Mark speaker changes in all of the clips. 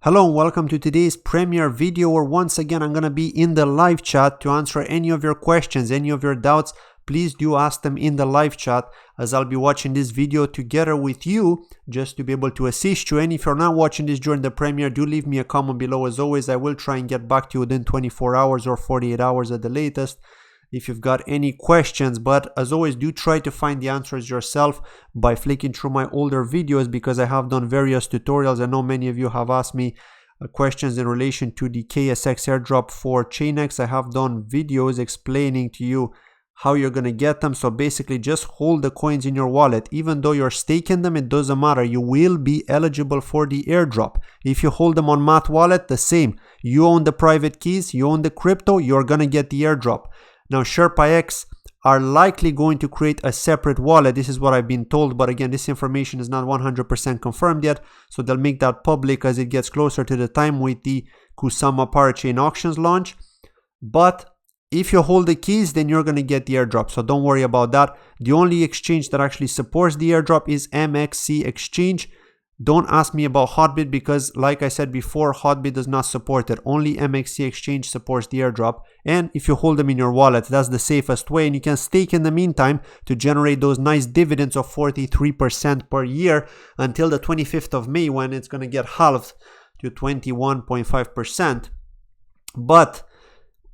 Speaker 1: Hello and welcome to today's premiere video where once again I'm going to be in the live chat to answer any of your questions, any of your doubts. Please do ask them in the live chat as I'll be watching this video together with you just to be able to assist you. And if you're not watching this during the premiere, do leave me a comment below. As always, I will try and get back to you within 24 hours or 48 hours at the latest if you've got any questions. But as always, do try to find the answers yourself by flicking through my older videos, because I have done various tutorials. I know many of you have asked me questions in relation to the KSX airdrop for ChainX. I have done videos explaining to you how you're going to get them. So basically just hold the coins in your wallet. Even though you're staking them, it doesn't matter. You will be eligible for the airdrop. If you hold them on Math Wallet, the same. You own the private keys, you own the crypto, you're going to get the airdrop. Now SherpaX are likely going to create a separate wallet. This is what I've been told, but again, this information is not 100% confirmed yet, so they'll make that public as it gets closer to the time with the Kusama Parachain auctions launch. But if you hold the keys, then you're going to get the airdrop, so don't worry about that. The only exchange that actually supports the airdrop is MXC Exchange. Don't ask me about Hotbit because, like I said before, Hotbit does not support it. Only MXC Exchange supports the airdrop. And if you hold them in your wallet, that's the safest way. And you can stake in the meantime to generate those nice dividends of 43% per year until the 25th of May, when it's going to get halved to 21.5%. But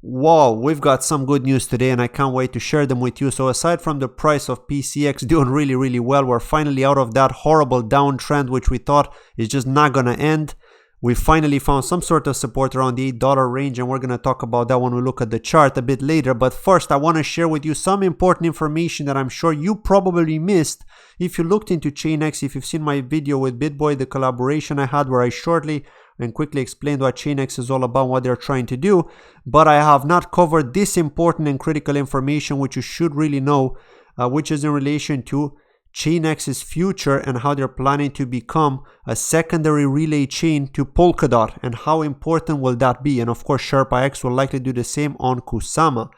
Speaker 1: wow, we've got some good news today and I can't wait to share them with you. So aside from the price of PCX doing really well, we're finally out of that horrible downtrend which we thought is just not gonna end. We finally found some sort of support around the $8 range, and we're going to talk about that when we look at the chart a bit later. But first, I want to share with you some important information that I'm sure you probably missed if you looked into ChainX. If you've seen my video with BitBoy, the collaboration I had where I shortly and quickly explained what ChainX is all about, what they're trying to do. But I have not covered this important and critical information which you should really know, which is in relation to ChainX's future and how they're planning to become a secondary relay chain to Polkadot, and how important will that be. And of course SherpaX will likely do the same on Kusama.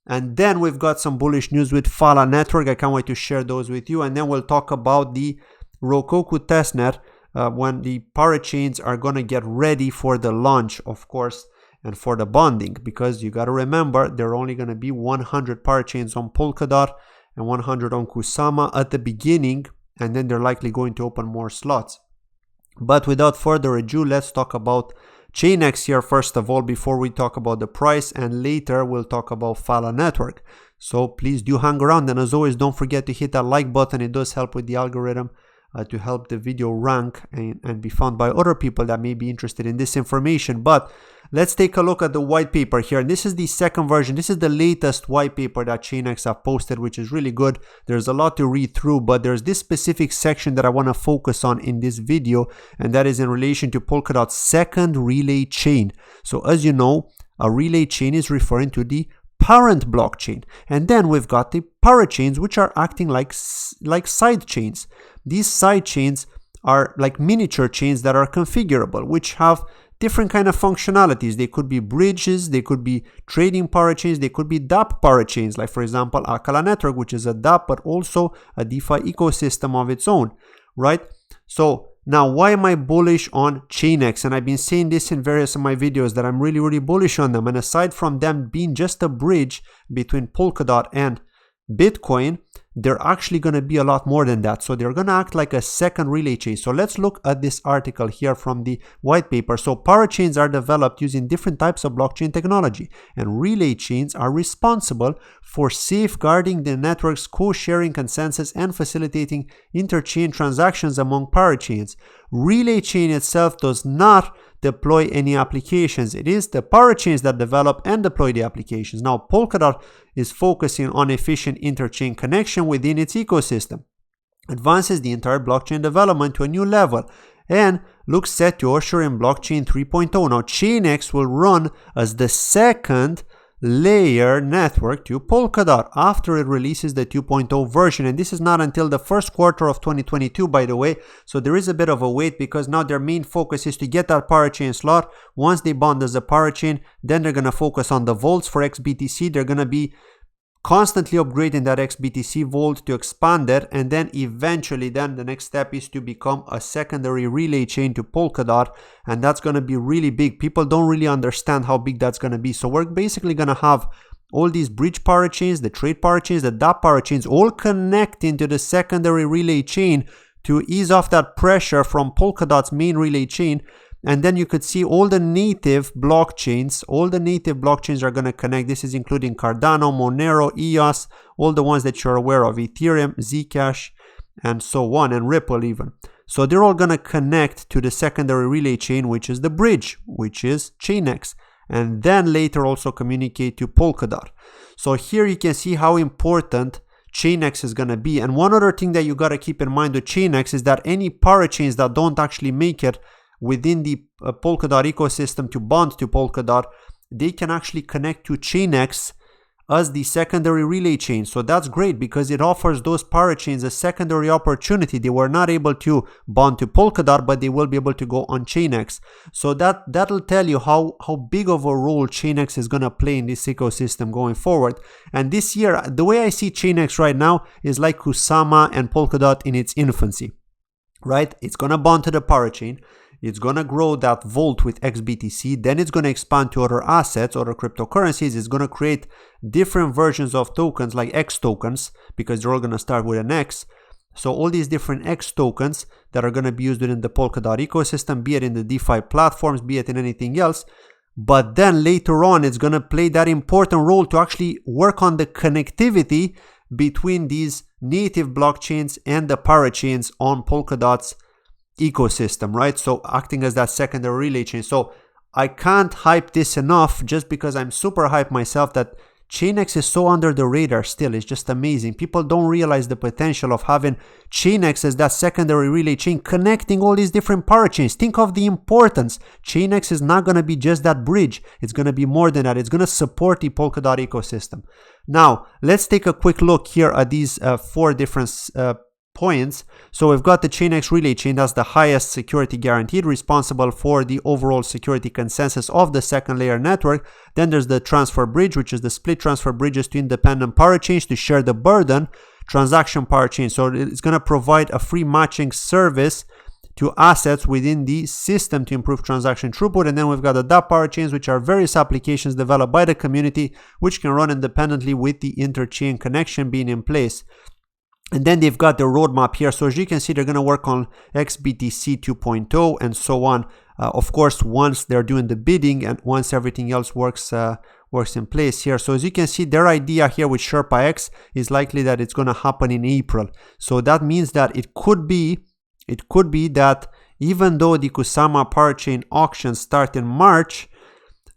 Speaker 1: And then we've got some bullish news with Phala Network. I can't wait to share those with you. And then we'll talk about the Rokoku testnet when the parachains are going to get ready for the launch, of course, and for the bonding, because you got to remember there are only going to be 100 parachains on Polkadot and 100 on Kusama at the beginning, and then they're likely going to open more slots. But without further ado, let's talk about ChainX here first of all before we talk about the price, and later we'll talk about Phala Network. So please do hang around, and as always, don't forget to hit that like button. It does help with the algorithm to help the video rank and be found by other people that may be interested in this information. But let's take a look at the white paper here. And this is the second version. This is the latest white paper that ChainX have posted, which is really good. There's a lot to read through, but there's this specific section that I want to focus on in this video, and that is in relation to Polkadot's second relay chain. So as you know, a relay chain is referring to the parent blockchain, and then we've got the parachains, which are acting like side chains. These side chains are like miniature chains that are configurable, which have different kind of functionalities. They could be bridges, they could be trading parachains, they could be dApp parachains, like for example Phala Network, which is a dApp but also a DeFi ecosystem of its own, right? So now, why am I bullish on ChainX? And I've been saying this in various of my videos that I'm really bullish on them. And aside from them being just a bridge between Polkadot and Bitcoin, they're actually going to be a lot more than that. So they're going to act like a second relay chain. So let's look at this article here from the white paper. So parachains are developed using different types of blockchain technology, and relay chains are responsible for safeguarding the network's co-sharing consensus and facilitating interchain transactions among parachains. Relay chain itself does not deploy any applications. It is the parachains that develop and deploy the applications. Now, Polkadot is focusing on efficient interchain connection within its ecosystem, advances the entire blockchain development to a new level, and looks set to usher in blockchain 3.0. Now, ChainX will run as the second layer network to Polkadot after it releases the 2.0 version, and this is not until the first quarter of 2022, by the way. So there is a bit of a wait, because now their main focus is to get that parachain slot. Once they bond as a parachain, then they're going to focus on the vaults for XBTC. They're going to be constantly upgrading that XBTC vault to expand it, and then eventually then the next step is to become a secondary relay chain to Polkadot, and that's going to be really big. People don't really understand how big that's going to be. So we're basically going to have all these bridge parachains, the trade parachains, the DApp parachains all connecting to the secondary relay chain to ease off that pressure from Polkadot's main relay chain. And then you could see all the native blockchains, are going to connect. This is including Cardano, Monero, EOS, all the ones that you're aware of, Ethereum, Zcash, and so on, and Ripple even. So they're all going to connect to the secondary relay chain, which is the bridge, which is ChainX, and then later also communicate to Polkadot. So here you can see how important ChainX is going to be. And one other thing that you got to keep in mind with ChainX is that any parachains that don't actually make it within the Polkadot ecosystem to bond to Polkadot, they can actually connect to ChainX as the secondary relay chain. So that's great because it offers those parachains a secondary opportunity. They were not able to bond to Polkadot, but they will be able to go on ChainX. So that'll tell you how big of a role ChainX is going to play in this ecosystem going forward. And this year, the way I see ChainX right now is like Kusama and Polkadot in its infancy, right? It's going to bond to the parachain. It's going to grow that vault with XBTC. Then it's going to expand to other assets, other cryptocurrencies. It's going to create different versions of tokens like X tokens because they're all going to start with an X. So all these different X tokens that are going to be used within the Polkadot ecosystem, be it in the DeFi platforms, be it in anything else. But then later on, it's going to play that important role to actually work on the connectivity between these native blockchains and the parachains on Polkadot's ecosystem, right? So acting as that secondary relay chain. So I can't hype this enough just because I'm super hyped myself that ChainX is so under the radar still. It's just amazing. People don't realize the potential of having ChainX as that secondary relay chain connecting all these different parachains. Think of the importance. ChainX is not going to be just that bridge. It's going to be more than that. It's going to support the Polkadot ecosystem. Now, let's take a quick look here at these four different points. So we've got the ChainX relay chain, that's the highest security guaranteed, responsible for the overall security consensus of the second layer network. Then there's the transfer bridge, which is the split transfer bridges to independent parachains to share the burden. Transaction parachain, so it's going to provide a free matching service to assets within the system to improve transaction throughput. And then we've got the DApp parachains, which are various applications developed by the community, which can run independently with the interchain connection being in place. And then they've got the roadmap here. So as you can see, they're going to work on XBTC 2.0 and so on. Of course, once they're doing the bidding and once everything else works in place here. So as you can see, their idea here with Sherpa X is likely that it's going to happen in April. So that means that it could be that even though the Kusama parachain auctions start in March,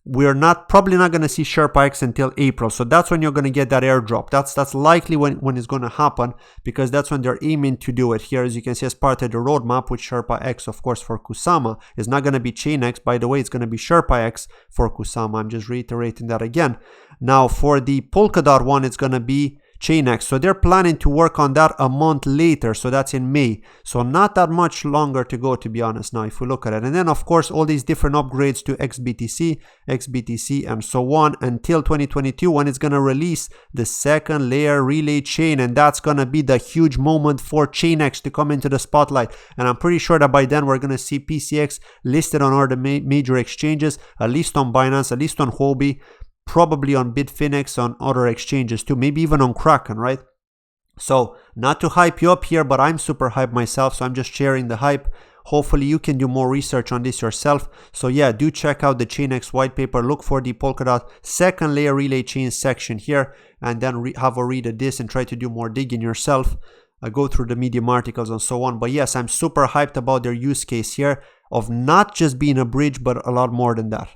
Speaker 1: we're probably not going to see Sherpa X until April. So that's when you're going to get that airdrop. That's likely when it's going to happen, because that's when they're aiming to do it. Here, as you can see, as part of the roadmap with Sherpa X, of course, for Kusama. It's not going to be ChainX. By the way, it's going to be Sherpa X for Kusama. I'm just reiterating that again. Now, for the Polkadot one, it's going to be ChainX. So they're planning to work on that a month later. So that's in May. So not that much longer to go, to be honest, now, if we look at it. And then, of course, all these different upgrades to XBTC, and so on until 2022, when it's going to release the second layer relay chain. And that's going to be the huge moment for ChainX to come into the spotlight. And I'm pretty sure that by then we're going to see PCX listed on all the major exchanges, at least on Binance, at least on Huobi, probably on Bitfinex, on other exchanges too, maybe even on Kraken, right? So not to hype you up here, but I'm super hyped myself, so I'm just sharing the hype. Hopefully you can do more research on this yourself. So yeah, do check out the ChainX white paper. Look for the Polkadot second layer relay chain section here, and then have a read of this and try to do more digging yourself. Go through the Medium articles and so on. But yes, I'm super hyped about their use case here of not just being a bridge, but a lot more than that.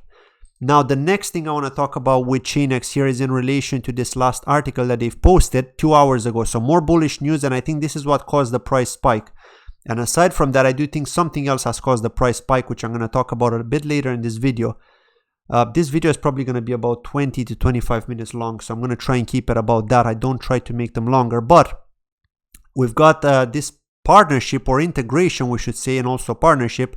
Speaker 1: Now, the next thing I want to talk about with ChainX here is in relation to this last article that they've posted 2 hours ago. So more bullish news, and I think this is what caused the price spike. And aside from that, I do think something else has caused the price spike, which I'm going to talk about a bit later in this video. This video is probably going to be about 20 to 25 minutes long, so I'm going to try and keep it about that. I don't try to make them longer, but we've got this partnership or integration, we should say, and also partnership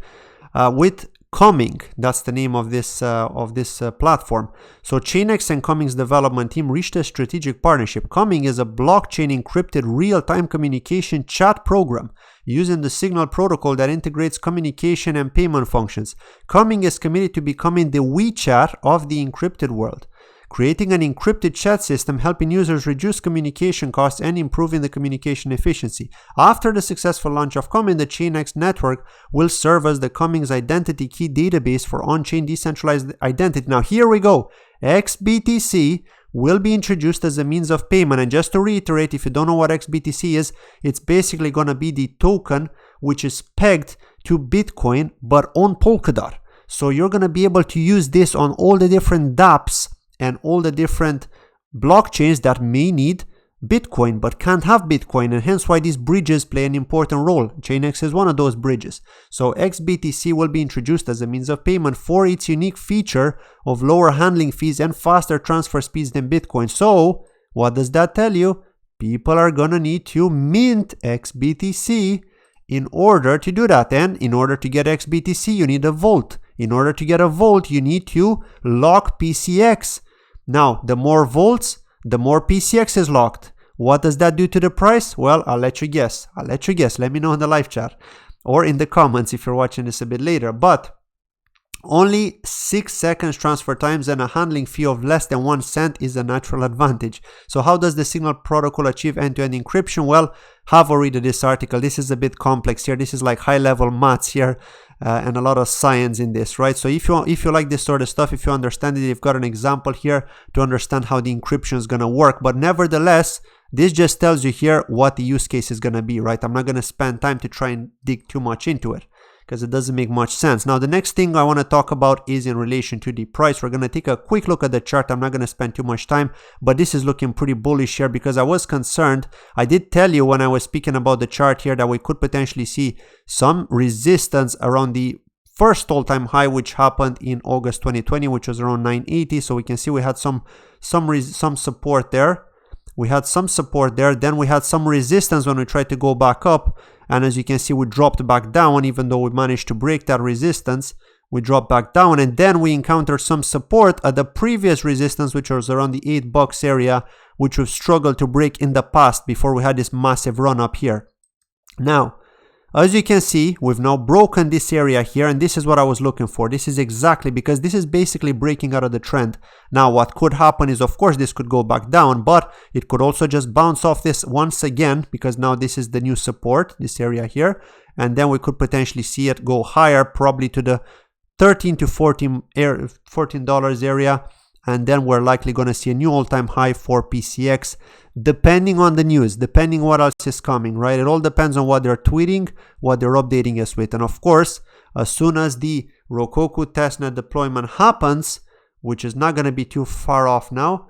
Speaker 1: with Coming, that's the name of this platform. So ChainX and Coming's development team reached a strategic partnership. Coming is a blockchain encrypted real-time communication chat program using the Signal protocol that integrates communication and payment functions. Coming is committed to becoming the WeChat of the encrypted world, creating an encrypted chat system helping users reduce communication costs and improving the communication efficiency. After the successful launch of Coming, the ChainX network will serve as the Coming's identity key database for on-chain decentralized identity. Now here we go. XBTC will be introduced as a means of payment. And just to reiterate, if you don't know what XBTC is, it's basically going to be the token which is pegged to Bitcoin but on Polkadot. So you're going to be able to use this on all the different dApps and all the different blockchains that may need Bitcoin but can't have Bitcoin, and hence why these bridges play an important role. ChainX is one of those bridges. So XBTC will be introduced as a means of payment for its unique feature of lower handling fees and faster transfer speeds than Bitcoin. So what does that tell you? People are gonna need to mint XBTC in order to do that, and in order to get XBTC you need a vault. In order to get a vault you need to lock PCX. Now, the more vaults, the more PCX is locked. What does that do to the price? Well, I'll let you guess. Let me know in the live chat or in the comments if you're watching this a bit later. But only 6 seconds transfer times and a handling fee of less than 1 cent is a natural advantage. So how does the Signal protocol achieve end-to-end encryption? Well, have a read of this article. This is a bit complex here. This is like high-level maths here. And a lot of science in this, right? So if you like this sort of stuff, if you understand it, you've got an example here to understand how the encryption is going to work. But nevertheless, this just tells you here what the use case is going to be, right? I'm not going to spend time to try and dig too much into it because it doesn't make much sense. Now, the next thing I want to talk about is in relation to the price. We're going to take a quick look at the chart. I'm not going to spend too much time, but this is looking pretty bullish here because I was concerned. I did tell you when I was speaking about the chart here that we could potentially see some resistance around the first all-time high, which happened in August 2020, which was around 980. So we can see we had some support there. We had some support there, then we had some resistance when we tried to go back up, and as you can see we dropped back down. Even though we managed to break that resistance, we dropped back down, and then we encountered some support at the previous resistance, which was around the $8 area, which we've struggled to break in the past before we had this massive run up here. Now, as you can see, we've now broken this area here, and this is what I was looking for. This is exactly because this is basically breaking out of the trend. Now, what could happen is, of course, this could go back down, but it could also just bounce off this once again, because now this is the new support, this area here, and then we could potentially see it go higher, probably to the $13 to $14 area, and then we're likely going to see a new all-time high for PCX, depending on the news, depending what else is coming, right? It all depends on what they're tweeting, what they're updating us with. And of course, as soon as the Rokoku testnet deployment happens, which is not going to be too far off now,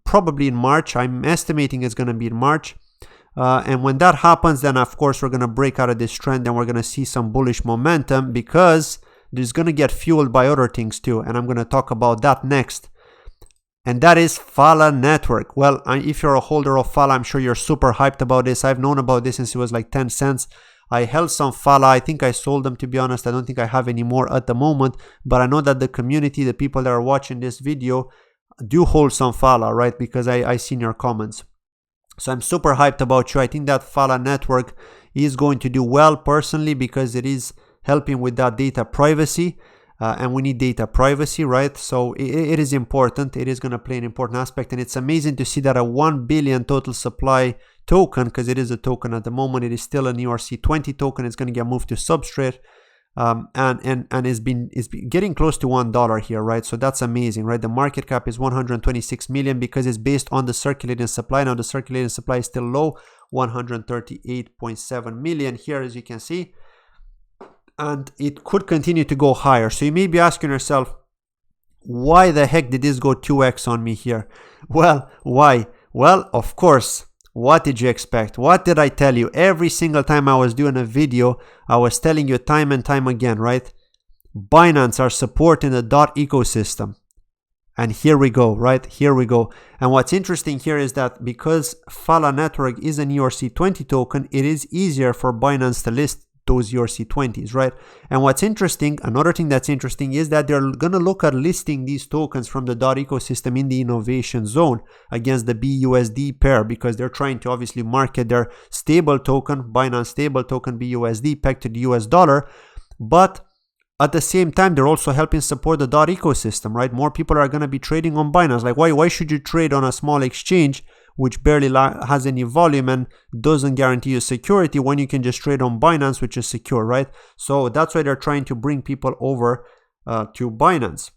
Speaker 1: probably in March, I'm estimating it's going to be in March. And when that happens, then of course we're going to break out of this trend and we're going to see some bullish momentum, because it's going to get fueled by other things too. And I'm going to talk about that next. And that is Phala Network. Well, if you're a holder of Phala, I'm sure you're super hyped about this. I've known about this since it was like 10 cents. I held some Phala. I think I sold them, to be honest. I don't think I have any more at the moment. But I know that the community, the people that are watching this video, do hold some Phala, right? Because I seen your comments. So I'm super hyped about you. I think that Phala Network is going to do well personally, because it is helping with that data privacy. And we need data privacy, right? So it is important. It is going to play an important aspect. And it's amazing to see that a 1 billion total supply token, because it is a token at the moment, it is still an ERC20 token. It's going to get moved to Substrate. And it's been getting close to $1 here, right? So that's amazing, right? The market cap is 126 million because it's based on the circulating supply. Now the circulating supply is still low, 138.7 million here, as you can see. And it could continue to go higher. So you may be asking yourself, why the heck did this go 2x on me here? Well, why? Well, of course, what did you expect? What did I tell you? Every single time I was doing a video, I was telling you time and time again, right? Binance are supporting the DOT ecosystem. And here we go, right? Here we go. And what's interesting here is that because Phala Network is an ERC20 token, it is easier for Binance those ERC20s, right? And what's interesting, another thing that's interesting is that they're going to look at listing these tokens from the DOT ecosystem in the innovation zone against the BUSD pair, because they're trying to obviously market their stable token, Binance stable token BUSD pegged to the US dollar. But at the same time, they're also helping support the DOT ecosystem, right? More people are going to be trading on Binance. Like, why should you trade on a small exchange which barely has any volume and doesn't guarantee you security when you can just trade on Binance, which is secure, right? So that's why they're trying to bring people over to Binance.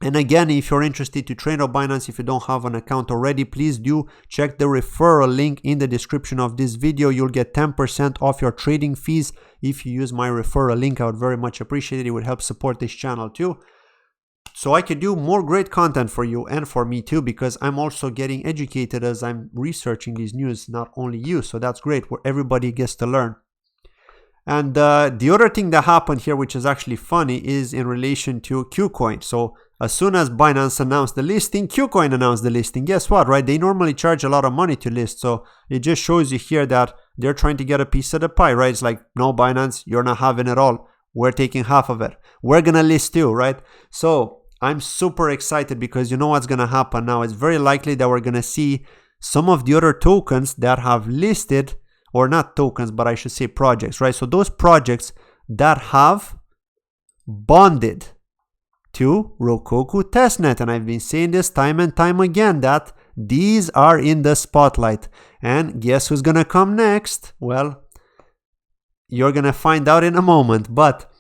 Speaker 1: And again, if you're interested to trade on Binance, if you don't have an account already, please do check the referral link in the description of this video. You'll get 10% off your trading fees if you use my referral link. I would very much appreciate it. It would help support this channel too, so I could do more great content for you and for me too, because I'm also getting educated as I'm researching these news, not only you. So that's great, where everybody gets to learn. And the other thing that happened here, which is actually funny, is in relation to KuCoin. So as soon as Binance announced the listing, KuCoin announced the listing. Guess what, right? They normally charge a lot of money to list. So it just shows you here that they're trying to get a piece of the pie, right? It's like, no, Binance, you're not having it all. We're taking half of it. We're going to list too, right? So I'm super excited, because you know what's going to happen now. It's very likely that we're going to see some of the other tokens that have listed, or not tokens, but I should say projects, right? So those projects that have bonded to Rokoku testnet. And I've been saying this time and time again that these are in the spotlight. And guess who's going to come next? Well, you're going to find out in a moment. But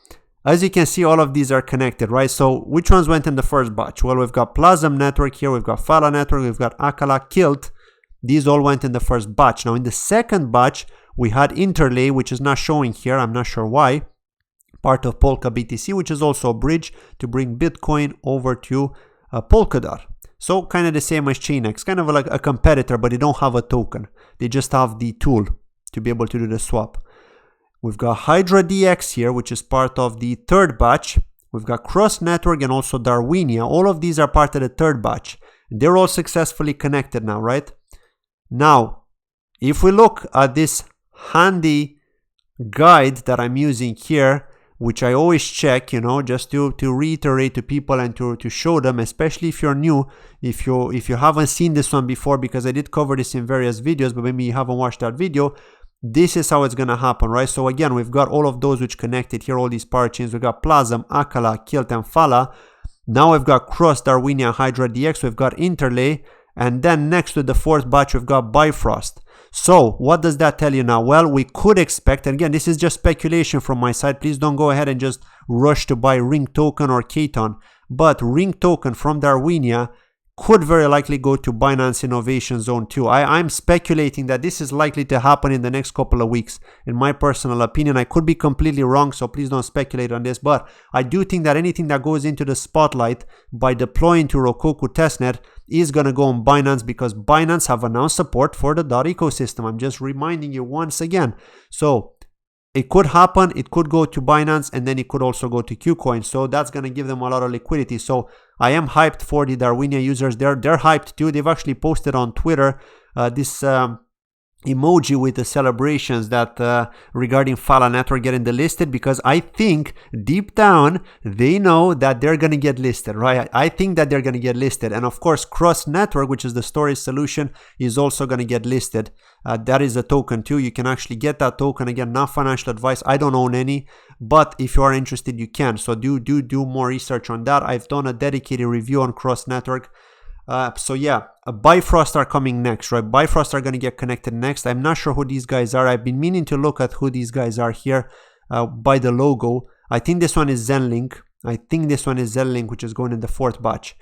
Speaker 1: as you can see, all of these are connected, right? So which ones went in the first batch? Well, we've got Plasm Network here, we've got Phala Network, we've got Akala, Kilt. These all went in the first batch. Now in the second batch, we had Interlay, which is not showing here. I'm not sure why. Part of Polka BTC, which is also a bridge to bring Bitcoin over to Polkadot. So kind of the same as ChainX, kind of like a competitor, but they don't have a token. They just have the tool to be able to do the swap. We've got Hydra DX here, which is part of the third batch. We've got Crust Network and also Darwinia. All of these are part of the third batch. They're all successfully connected now, right? Now, if we look at this handy guide that I'm using here, which I always check, you know, just to reiterate to people and to show them, especially if you're new, if you haven't seen this one before, because I did cover this in various videos, but maybe you haven't watched that video. This is how it's going to happen, right? So again, we've got all of those which connected here, all these parachains. We've got Plasm, Akala, Kilt, and Phala. Now we've got Crust, Darwinia, Hydra DX. We've got Interlay. And then next to the fourth batch, we've got Bifrost. So what does that tell you now? Well, we could expect, and again, this is just speculation from my side. Please don't go ahead and just rush to buy Ring Token or Katon. But Ring Token from Darwinia could very likely go to Binance Innovation Zone 2. I'm speculating that this is likely to happen in the next couple of weeks. In my personal opinion, I could be completely wrong, so please don't speculate on this. But I do think that anything that goes into the spotlight by deploying to Rokoku testnet is going to go on Binance, because Binance have announced support for the DOT ecosystem. I'm just reminding you once again. So it could happen, it could go to Binance, and then it could also go to KuCoin. So that's going to give them a lot of liquidity. So I am hyped for the Darwinia users. They're hyped too. They've actually posted on Twitter this emoji with the celebrations that regarding Phala Network getting delisted, because I think deep down they know that they're going to get listed, right? I think that they're going to get listed. And of course, Crust Network, which is the storage solution, is also going to get listed. That is a token too. You can actually get that token. Again, not financial advice. I don't own any, but if you are interested, you can. So do more research on that. I've done a dedicated review on Crust Network. So yeah, Bifrost are coming next, right? Bifrost are going to get connected next. I'm not sure who these guys are. I've been meaning to look at who these guys are here by the logo. I think this one is Zenlink. Which is going in the fourth batch.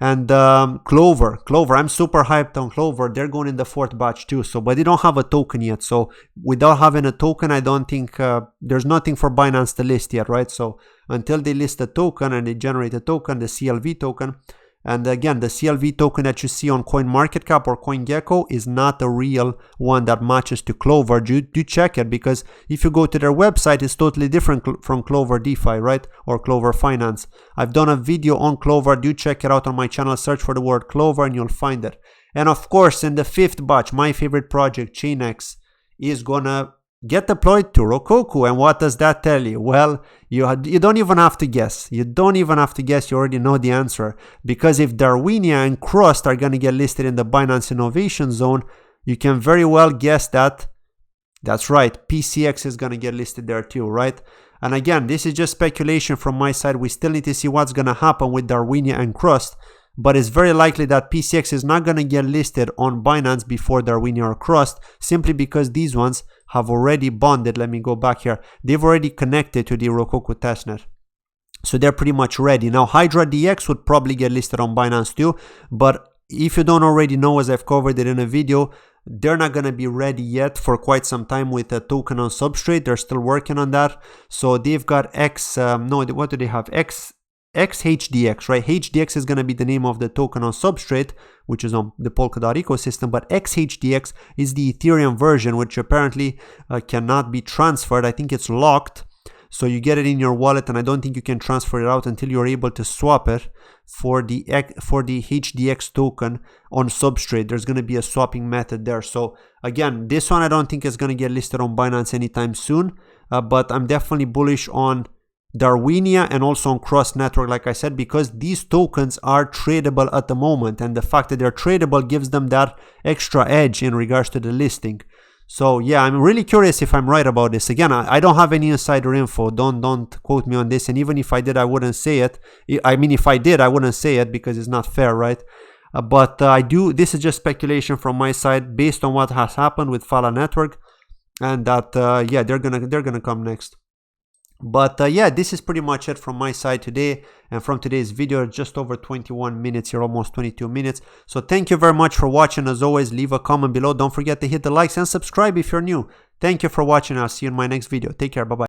Speaker 1: And Clover, I'm super hyped on Clover. They're going in the fourth batch too. So, but they don't have a token yet. So without having a token, I don't think there's nothing for Binance to list yet, right? So until they list a token and they generate a token, the CLV token. And again, the CLV token that you see on CoinMarketCap or CoinGecko is not the real one that matches to Clover. Do check it, because if you go to their website, it's totally different from Clover DeFi, right? Or Clover Finance. I've done a video on Clover. Do check it out on my channel. Search for the word Clover and you'll find it. And of course, in the fifth batch, my favorite project, ChainX, is gonna get deployed to Rokoku. And what does that tell you? Well, you don't even have to guess. You don't even have to guess. You already know the answer. Because if Darwinia and Crust are going to get listed in the Binance Innovation Zone, you can very well guess that that's right, PCX is going to get listed there too, right? And again, this is just speculation from my side. We still need to see what's going to happen with Darwinia and Crust. But it's very likely that PCX is not going to get listed on Binance before Darwinia or Crust, simply because these ones have already bonded. Let me go back here. They've already connected to the Rokoku testnet. So they're pretty much ready. Now, Hydra DX would probably get listed on Binance too. But if you don't already know, as I've covered it in a video, they're not going to be ready yet for quite some time with a token on substrate. They're still working on that. So they've got what do they have? XHDX, right? HDX is going to be the name of the token on substrate, which is on the Polkadot ecosystem, but XHDX is the Ethereum version, which apparently cannot be transferred. I think it's locked. So you get it in your wallet, and I don't think you can transfer it out until you're able to swap it for the HDX token on substrate. There's going to be a swapping method there. So again, this one I don't think is going to get listed on Binance anytime soon, but I'm definitely bullish on Darwinia and also on Crust network, like I said, because these tokens are tradable at the moment, and the fact that they're tradable gives them that extra edge in regards to the listing. So yeah, I'm really curious if I'm right about this. Again, I don't have any insider info. Don't quote me on this. And even if I did, I wouldn't say it. I mean, if I did, I wouldn't say it because it's not fair, right? But I do. This is just speculation from my side based on what has happened with Phala Network, and that yeah, they're gonna come next. But yeah, this is pretty much it from my side today, and from today's video. Just over 21 minutes here, almost 22 minutes. So thank you very much for watching. As always, leave a comment below. Don't forget to hit the likes and subscribe if you're new. Thank you for watching. I'll see you in my next video. Take care. Bye bye.